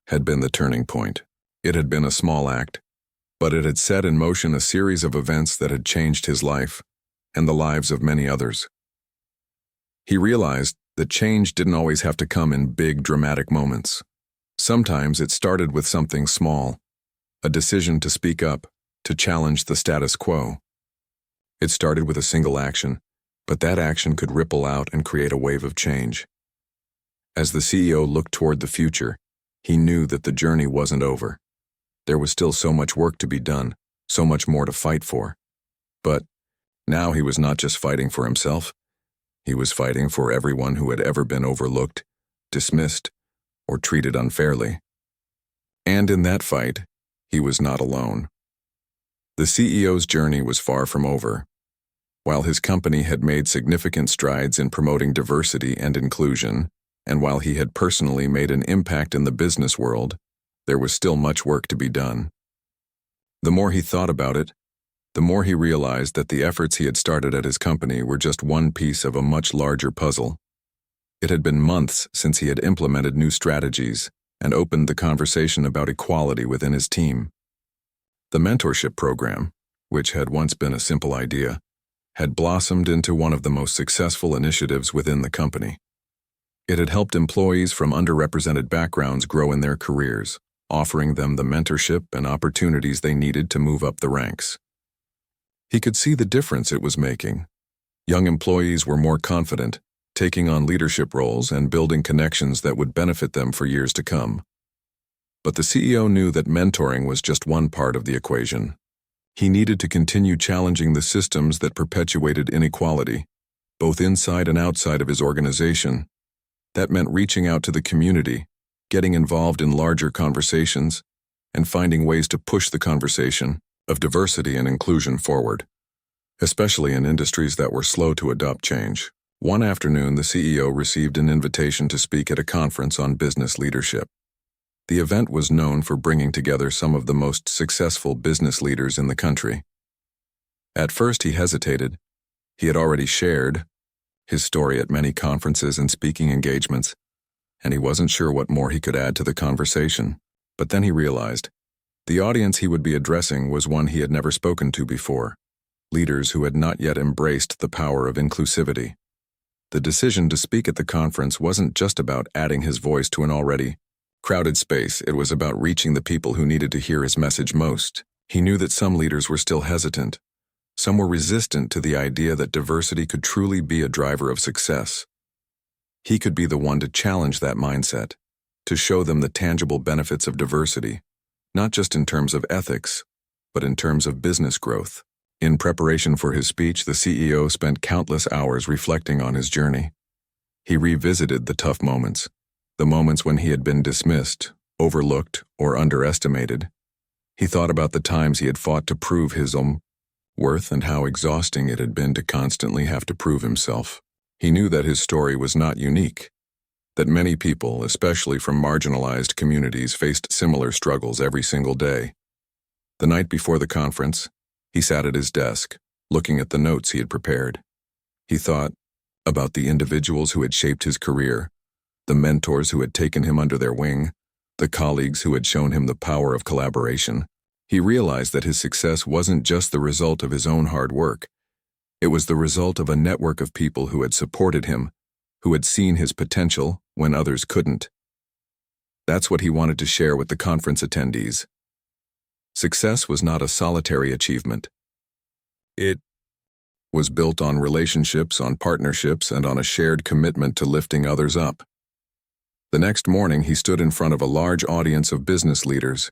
had been the turning point. It had been a small act, but it had set in motion a series of events that had changed his life and the lives of many others. He realized that change didn't always have to come in big, dramatic moments. Sometimes it started with something small, a decision to speak up, to challenge the status quo. It started with a single action, but that action could ripple out and create a wave of change. As the CEO looked toward the future, he knew that the journey wasn't over. There was still so much work to be done, so much more to fight for. But now he was not just fighting for himself. He was fighting for everyone who had ever been overlooked, dismissed, or treated unfairly. And in that fight, he was not alone. The CEO's journey was far from over. While his company had made significant strides in promoting diversity and inclusion, and while he had personally made an impact in the business world, there was still much work to be done. The more he thought about it, the more he realized that the efforts he had started at his company were just one piece of a much larger puzzle. It had been months since he had implemented new strategies and opened the conversation about equality within his team. The mentorship program, which had once been a simple idea, had blossomed into one of the most successful initiatives within the company. It had helped employees from underrepresented backgrounds grow in their careers, offering them the mentorship and opportunities they needed to move up the ranks. He could see the difference it was making. Young employees were more confident, taking on leadership roles and building connections that would benefit them for years to come. But the CEO knew that mentoring was just one part of the equation. He needed to continue challenging the systems that perpetuated inequality, both inside and outside of his organization. That meant reaching out to the community, getting involved in larger conversations, and finding ways to push the conversation of diversity and inclusion forward, especially in industries that were slow to adopt change. One afternoon, the CEO received an invitation to speak at a conference on business leadership. The event was known for bringing together some of the most successful business leaders in the country. At first, he hesitated. He had already shared his story at many conferences and speaking engagements, and he wasn't sure what more he could add to the conversation. But then he realized the audience he would be addressing was one he had never spoken to before, leaders who had not yet embraced the power of inclusivity. The decision to speak at the conference wasn't just about adding his voice to an already crowded space. It was about reaching the people who needed to hear his message most. He knew that some leaders were still hesitant. Some were resistant to the idea that diversity could truly be a driver of success. He could be the one to challenge that mindset, to show them the tangible benefits of diversity, not just in terms of ethics, but in terms of business growth. In preparation for his speech, the CEO spent countless hours reflecting on his journey. He revisited the tough moments, the moments when he had been dismissed, overlooked, or underestimated. He thought about the times he had fought to prove his own worth and how exhausting it had been to constantly have to prove himself. He knew that his story was not unique, that many people, especially from marginalized communities, faced similar struggles every single day. The night before the conference, he sat at his desk, looking at the notes he had prepared. He thought about the individuals who had shaped his career, the mentors who had taken him under their wing, the colleagues who had shown him the power of collaboration. He realized that his success wasn't just the result of his own hard work. It was the result of a network of people who had supported him, who had seen his potential when others couldn't. That's what he wanted to share with the conference attendees. Success was not a solitary achievement. It was built on relationships, on partnerships, and on a shared commitment to lifting others up. The next morning, he stood in front of a large audience of business leaders.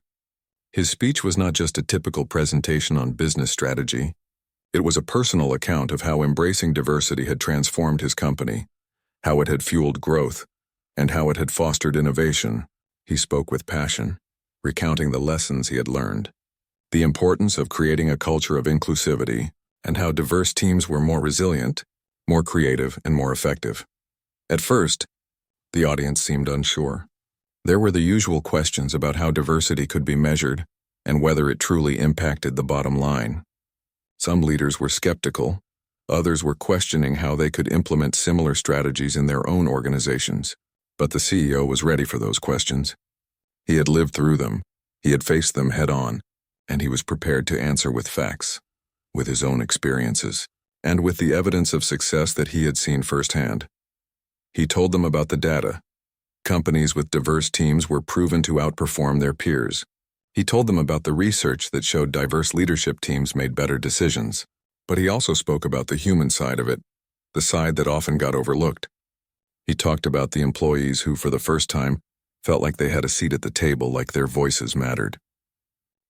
His speech was not just a typical presentation on business strategy. It was a personal account of how embracing diversity had transformed his company, how it had fueled growth, and how it had fostered innovation. He spoke with passion, recounting the lessons he had learned, the importance of creating a culture of inclusivity, and how diverse teams were more resilient, more creative, and more effective. At first, the audience seemed unsure. There were the usual questions about how diversity could be measured and whether it truly impacted the bottom line. Some leaders were skeptical. Others were questioning how they could implement similar strategies in their own organizations. But the CEO was ready for those questions. He had lived through them. He had faced them head-on, and he was prepared to answer with facts, with his own experiences, and with the evidence of success that he had seen firsthand. He told them about the data. Companies with diverse teams were proven to outperform their peers. He told them about the research that showed diverse leadership teams made better decisions, but he also spoke about the human side of it, the side that often got overlooked. He talked about the employees who, for the first time, felt like they had a seat at the table, like their voices mattered.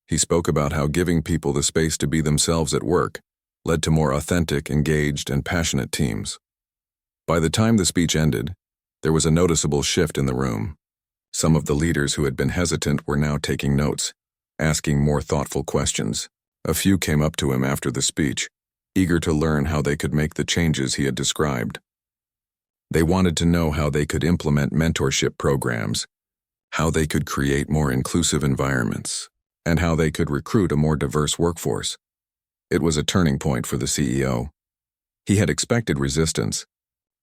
He spoke about how giving people the space to be themselves at work led to more authentic, engaged, and passionate teams. By the time the speech ended, there was a noticeable shift in the room. Some of the leaders who had been hesitant were now taking notes, asking more thoughtful questions. A few came up to him after the speech, eager to learn how they could make the changes he had described. They wanted to know how they could implement mentorship programs, how they could create more inclusive environments, and how they could recruit a more diverse workforce. It was a turning point for the CEO. He had expected resistance,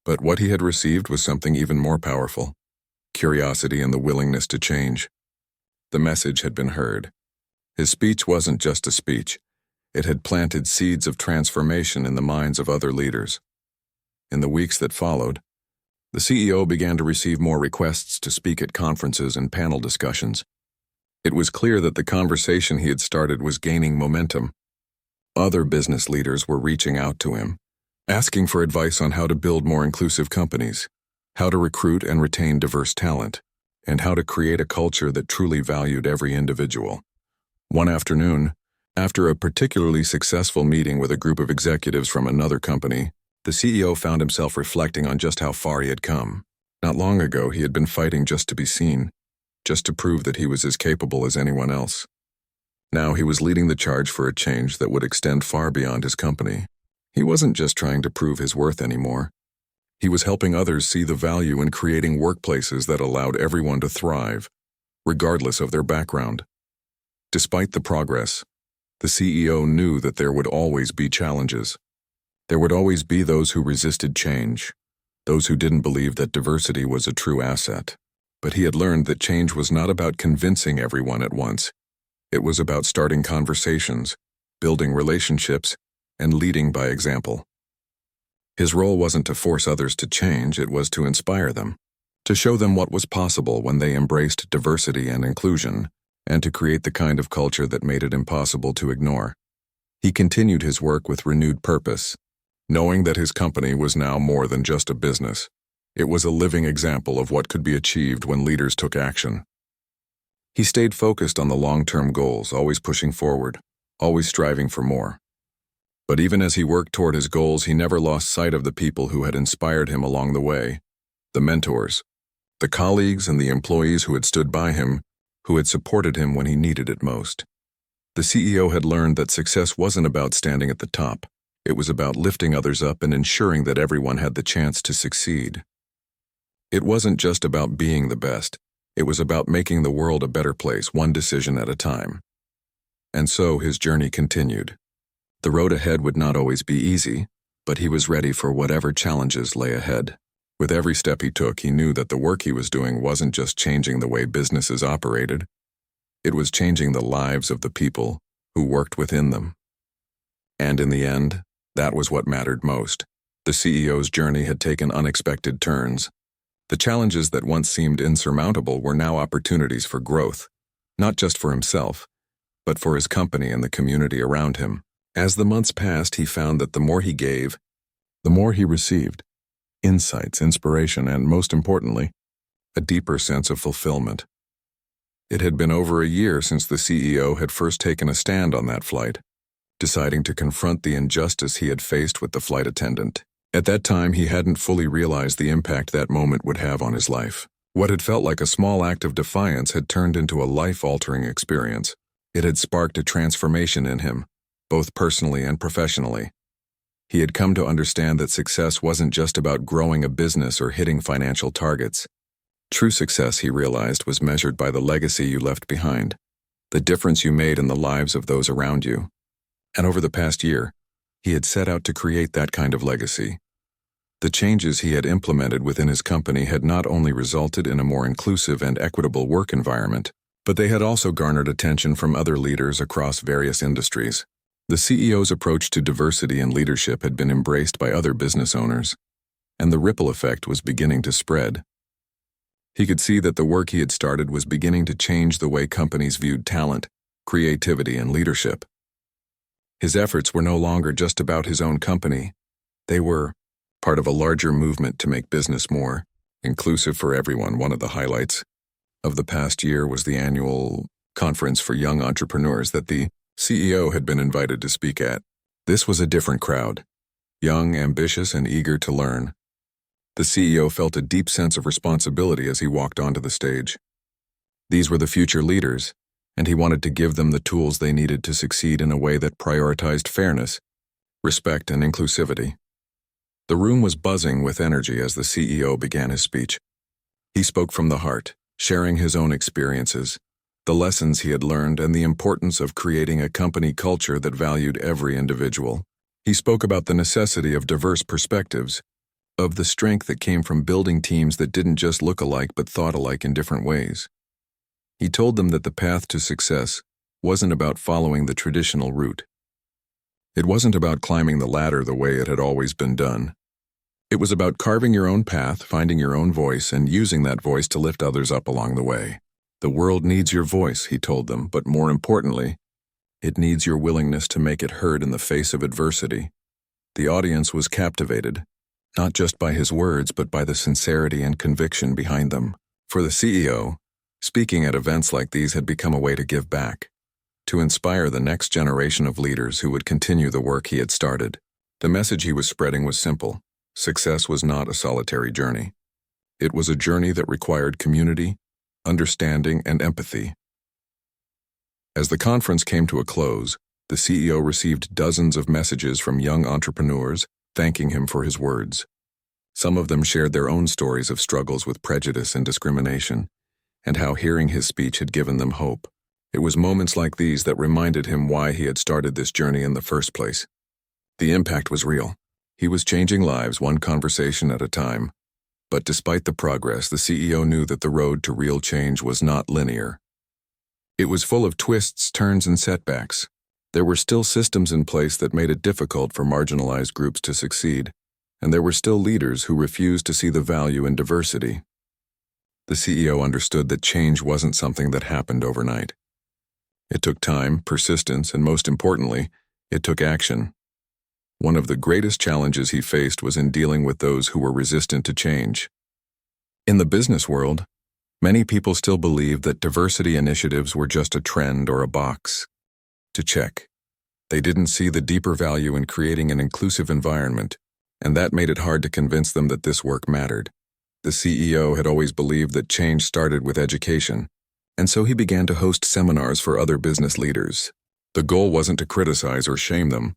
but what he had received was something even more powerful: curiosity and the willingness to change. The message had been heard. His speech wasn't just a speech. It had planted seeds of transformation in the minds of other leaders. In the weeks that followed, the CEO began to receive more requests to speak at conferences and panel discussions. It was clear that the conversation he had started was gaining momentum. Other business leaders were reaching out to him, asking for advice on how to build more inclusive companies, how to recruit and retain diverse talent, and how to create a culture that truly valued every individual. One afternoon, after a particularly successful meeting with a group of executives from another company, the CEO found himself reflecting on just how far he had come. Not long ago, he had been fighting just to be seen, just to prove that he was as capable as anyone else. Now he was leading the charge for a change that would extend far beyond his company. He wasn't just trying to prove his worth anymore. He was helping others see the value in creating workplaces that allowed everyone to thrive, regardless of their background. Despite the progress, the CEO knew that there would always be challenges. There would always be those who resisted change, those who didn't believe that diversity was a true asset. But he had learned that change was not about convincing everyone at once. It was about starting conversations, building relationships, and leading by example. His role wasn't to force others to change, it was to inspire them, to show them what was possible when they embraced diversity and inclusion, and to create the kind of culture that made it impossible to ignore. He continued his work with renewed purpose, knowing that his company was now more than just a business. It was a living example of what could be achieved when leaders took action. He stayed focused on the long-term goals, always pushing forward, always striving for more. But even as he worked toward his goals, he never lost sight of the people who had inspired him along the way, the mentors, the colleagues and the employees who had stood by him, who had supported him when he needed it most. The CEO had learned that success wasn't about standing at the top. It was about lifting others up and ensuring that everyone had the chance to succeed. It wasn't just about being the best. It was about making the world a better place, one decision at a time. And so his journey continued. The road ahead would not always be easy, but he was ready for whatever challenges lay ahead. With every step he took, he knew that the work he was doing wasn't just changing the way businesses operated. It was changing the lives of the people who worked within them. And in the end, that was what mattered most. The CEO's journey had taken unexpected turns. The challenges that once seemed insurmountable were now opportunities for growth, not just for himself, but for his company and the community around him. As the months passed, he found that the more he gave, the more he received. Insights, inspiration, and most importantly, a deeper sense of fulfillment. It had been over a year since the CEO had first taken a stand on that flight, deciding to confront the injustice he had faced with the flight attendant. At that time, he hadn't fully realized the impact that moment would have on his life. What had felt like a small act of defiance had turned into a life-altering experience. It had sparked a transformation in him, both personally and professionally. He had come to understand that success wasn't just about growing a business or hitting financial targets. True success, he realized, was measured by the legacy you left behind, the difference you made in the lives of those around you. And over the past year, he had set out to create that kind of legacy. The changes he had implemented within his company had not only resulted in a more inclusive and equitable work environment, but they had also garnered attention from other leaders across various industries. The CEO's approach to diversity and leadership had been embraced by other business owners, and the ripple effect was beginning to spread. He could see that the work he had started was beginning to change the way companies viewed talent, creativity, and leadership. His efforts were no longer just about his own company. They were part of a larger movement to make business more inclusive for everyone. One of the highlights of the past year was the annual conference for young entrepreneurs that the CEO had been invited to speak at. This was a different crowd, young, ambitious, and eager to learn. The CEO felt a deep sense of responsibility as he walked onto the stage. These were the future leaders, and he wanted to give them the tools they needed to succeed in a way that prioritized fairness, respect, and inclusivity. The room was buzzing with energy as the CEO began his speech. He spoke from the heart, sharing his own experiences, the lessons he had learned, and the importance of creating a company culture that valued every individual. He spoke about the necessity of diverse perspectives, of the strength that came from building teams that didn't just look alike but thought alike in different ways. He told them that the path to success wasn't about following the traditional route. It wasn't about climbing the ladder the way it had always been done. It was about carving your own path, finding your own voice, and using that voice to lift others up along the way. The world needs your voice, he told them, but more importantly, it needs your willingness to make it heard in the face of adversity. The audience was captivated, not just by his words, but by the sincerity and conviction behind them. For the CEO, speaking at events like these had become a way to give back, to inspire the next generation of leaders who would continue the work he had started. The message he was spreading was simple. Success was not a solitary journey. It was a journey that required community, understanding, and empathy. As the conference came to a close, the CEO received dozens of messages from young entrepreneurs thanking him for his words. Some of them shared their own stories of struggles with prejudice and discrimination, and how hearing his speech had given them hope. It was moments like these that reminded him why he had started this journey in the first place. The impact was real. He was changing lives one conversation at a time. But despite the progress, the CEO knew that the road to real change was not linear. It was full of twists, turns, and setbacks. There were still systems in place that made it difficult for marginalized groups to succeed, and there were still leaders who refused to see the value in diversity. The CEO understood that change wasn't something that happened overnight. It took time, persistence, and most importantly, it took action. One of the greatest challenges he faced was in dealing with those who were resistant to change. In the business world, many people still believe that diversity initiatives were just a trend or a box to check. They didn't see the deeper value in creating an inclusive environment, and that made it hard to convince them that this work mattered. The CEO had always believed that change started with education, and so he began to host seminars for other business leaders. The goal wasn't to criticize or shame them,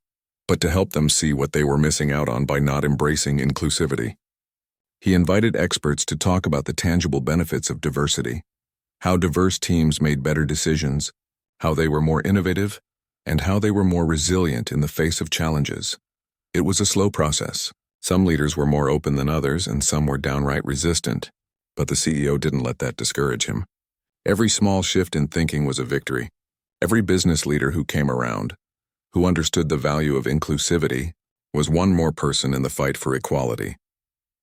but to help them see what they were missing out on by not embracing inclusivity. He invited experts to talk about the tangible benefits of diversity, how diverse teams made better decisions, how they were more innovative, and how they were more resilient in the face of challenges. It was a slow process. Some leaders were more open than others, and some were downright resistant, but the CEO didn't let that discourage him. Every small shift in thinking was a victory. Every business leader who came around, who understood the value of inclusivity, was one more person in the fight for equality.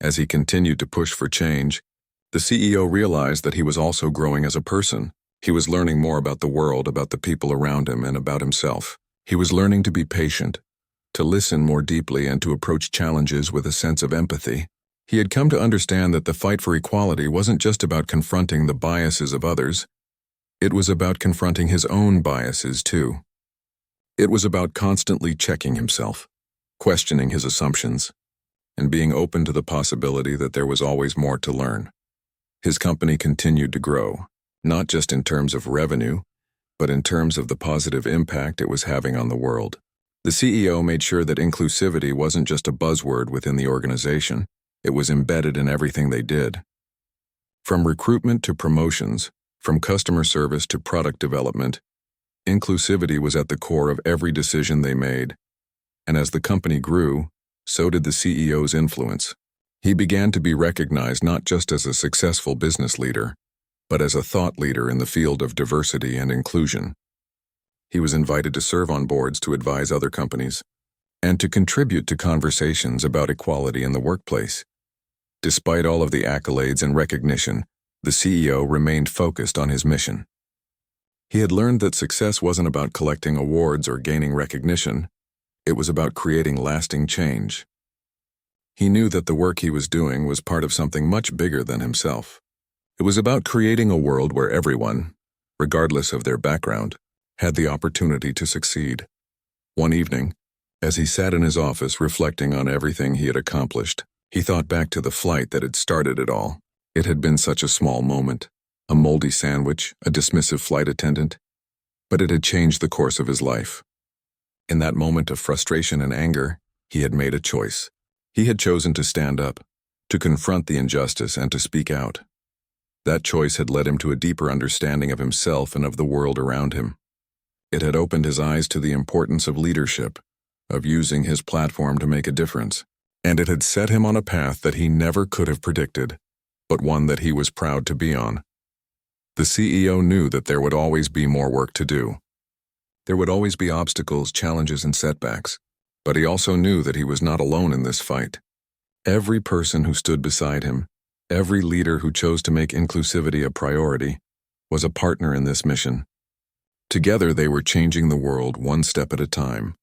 As he continued to push for change, the CEO realized that he was also growing as a person. He was learning more about the world, about the people around him, and about himself. He was learning to be patient, to listen more deeply, and to approach challenges with a sense of empathy. He had come to understand that the fight for equality wasn't just about confronting the biases of others. It was about confronting his own biases, too. It was about constantly checking himself, questioning his assumptions, and being open to the possibility that there was always more to learn. His company continued to grow, not just in terms of revenue, but in terms of the positive impact it was having on the world. The CEO made sure that inclusivity wasn't just a buzzword within the organization. It was embedded in everything they did. From recruitment to promotions, from customer service to product development, inclusivity was at the core of every decision they made. And as the company grew, so did the CEO's influence. He began to be recognized not just as a successful business leader, but as a thought leader in the field of diversity and inclusion. He was invited to serve on boards to advise other companies, and to contribute to conversations about equality in the workplace. Despite all of the accolades and recognition, the CEO remained focused on his mission. He had learned that success wasn't about collecting awards or gaining recognition. It was about creating lasting change. He knew that the work he was doing was part of something much bigger than himself. It was about creating a world where everyone, regardless of their background, had the opportunity to succeed. One evening, as he sat in his office reflecting on everything he had accomplished, he thought back to the flight that had started it all. It had been such a small moment, a moldy sandwich, a dismissive flight attendant, but it had changed the course of his life. In that moment of frustration and anger, he had made a choice. He had chosen to stand up, to confront the injustice and to speak out. That choice had led him to a deeper understanding of himself and of the world around him. It had opened his eyes to the importance of leadership, of using his platform to make a difference, and it had set him on a path that he never could have predicted, but one that he was proud to be on. The CEO knew that there would always be more work to do. There would always be obstacles, challenges, and setbacks, but he also knew that he was not alone in this fight. Every person who stood beside him, every leader who chose to make inclusivity a priority, was a partner in this mission. Together they were changing the world one step at a time.